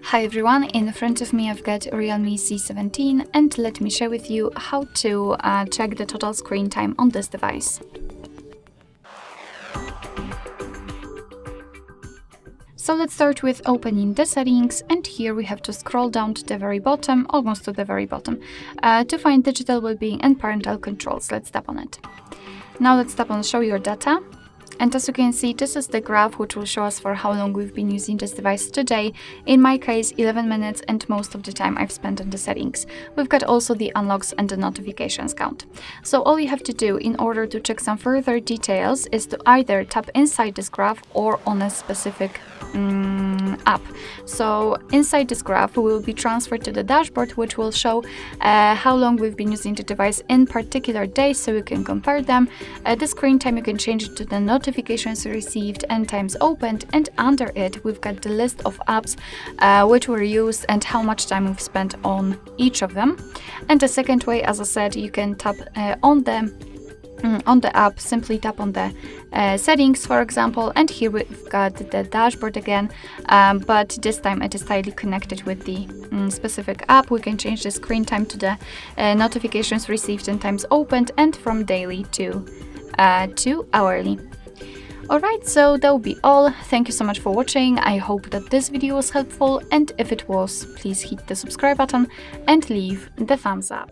Hi everyone, in front of me I've got REALME C17 and let me share with you how to check the total screen time on this device. So let's start with opening the settings, and here we have to scroll down to the very bottom, almost to the very bottom, to find digital well-being and parental controls. Let's tap on it. Now let's tap on show your data. And as you can see, this is the graph which will show us for how long we've been using this device today. In my case, 11 minutes, and most of the time I've spent on the settings. We've got also the unlocks and the notifications count. So all you have to do in order to check some further details is to either tap inside this graph or on a specific app. So inside this graph, we will be transferred to the dashboard, which will show how long we've been using the device in particular days, so you can compare them. The screen time, you can change it to the notifications received and times opened, and under it we've got the list of apps which were used and how much time we've spent on each of them. And the second way, as I said, you can tap on the app, simply tap on the settings, for example, and here we've got the dashboard again, but this time it is tightly connected with the specific app. We can change the screen time to the notifications received and times opened, and from daily to hourly. Alright, so that will be all. Thank you so much for watching. I hope that this video was helpful, and if it was, please hit the subscribe button and leave the thumbs up.